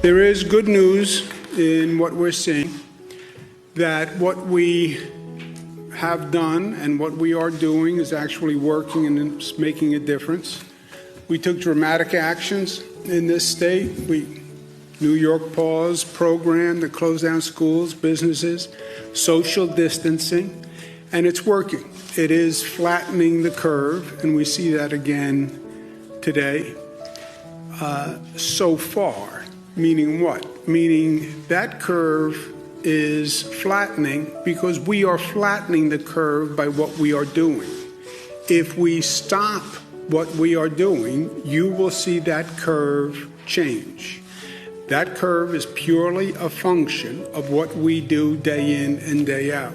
There is good news in what we're seeing, that what we have done and what we are doing is actually working and it's making a difference. We took dramatic actions in this state. New York Pause program that closed down schools, businesses, social distancing, and it's working. It is flattening the curve, and we see that again today. So far, meaning what? Meaning that curve is flattening because we are flattening the curve by what we are doing. If we stop what we are doing, you will see that curve change. That curve is purely a function of what we do day in and day out.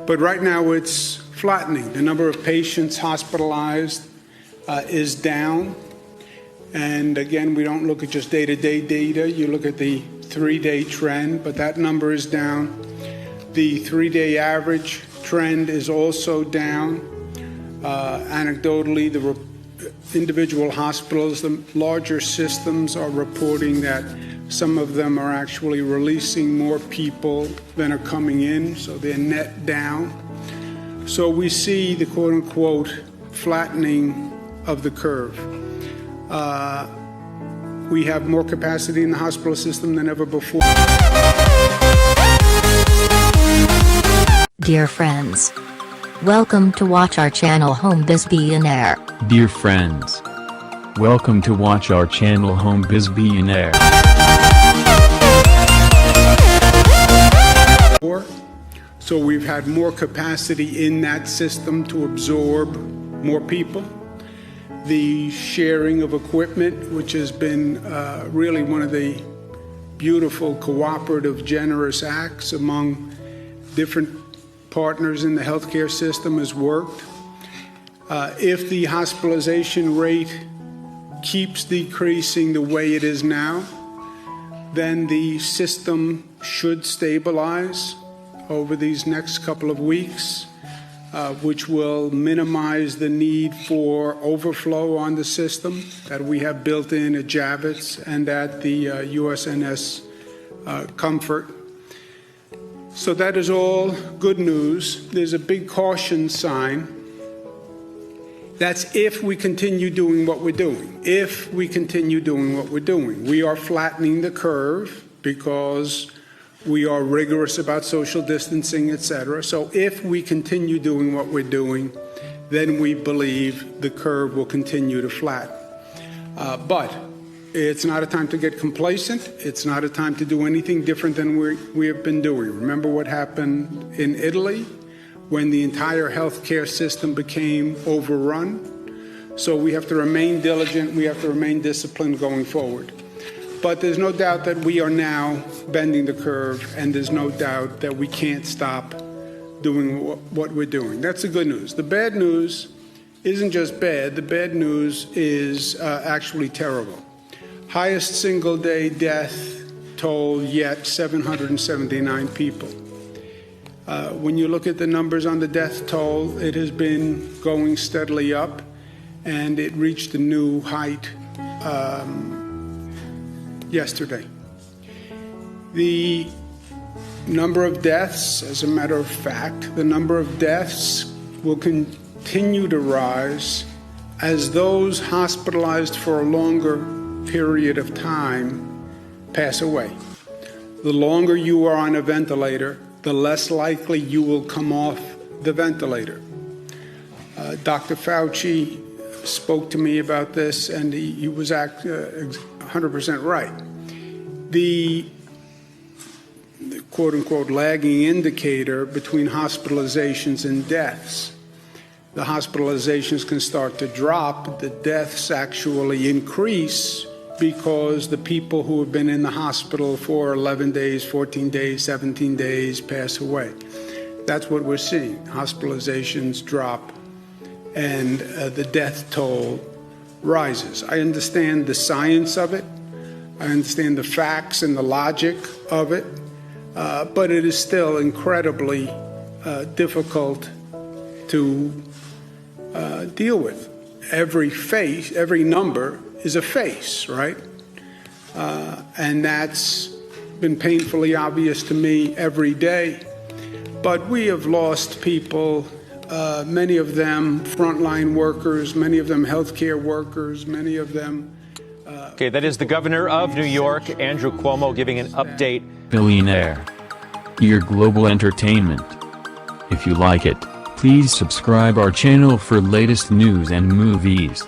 But right now it's flattening. The number of patients hospitalized is down. And again, we don't look at just day-to-day data. You look at the 3-day trend, but that number is down. The 3-day average trend is also down. Anecdotally, the individual hospitals, the larger systems are reporting that some of them are actually releasing more people than are coming in, so they're net down. So we see the quote-unquote flattening of the curve. We have more capacity in the hospital system than ever before. Dear friends, welcome to watch our channel Home Biz Billionaire. Dear friends, welcome to watch our channel Home Biz Billionaire. So we've had more capacity in that system to absorb more people. The sharing of equipment, which has been really one of the beautiful, cooperative, generous acts among different partners in the healthcare system, has worked. If the hospitalization rate keeps decreasing the way it is now, then the system should stabilize over these next couple of weeks, which will minimize the need for overflow on the system that we have built in at Javits and at the USNS Comfort. So that is all good news. There's a big caution sign. That's if we continue doing what we're doing. If we continue doing what we're doing. We are flattening the curve because we are rigorous about social distancing, etc. So if we continue doing what we're doing, then we believe the curve will continue to flatten. But it's not a time to get complacent. It's not a time to do anything different than we have been doing. Remember what happened in Italy when the entire healthcare system became overrun? So we have to remain diligent. We have to remain disciplined going forward. But there's no doubt that we are now bending the curve, and there's no doubt that we can't stop doing what we're doing. That's the good news. The bad news isn't just bad. The bad news is actually terrible. Highest single-day death toll yet, 779 people. When you look at the numbers on the death toll, it has been going steadily up, and it reached a new height yesterday. The number of deaths, as a matter of fact, the number of deaths will continue to rise as those hospitalized for a longer period of time pass away. The longer you are on a ventilator, the less likely you will come off the ventilator. Dr. Fauci spoke to me about this, and he was 100% right. The quote-unquote lagging indicator between hospitalizations and deaths. The hospitalizations can start to drop. The deaths actually increase because the people who have been in the hospital for 11 days, 14 days, 17 days pass away. That's what we're seeing. Hospitalizations drop and the death toll rises. I understand the science of it. I understand the facts and the logic of it, but it is still incredibly difficult to deal with. Every number is a face, right? and that's been painfully obvious to me every day. But we have lost people, many of them frontline workers, many of them healthcare workers, many of them. Okay, that is the governor of New York, Andrew Cuomo, giving an update. Billionaire. Your global entertainment. If you like it, please subscribe our channel for latest news and movies.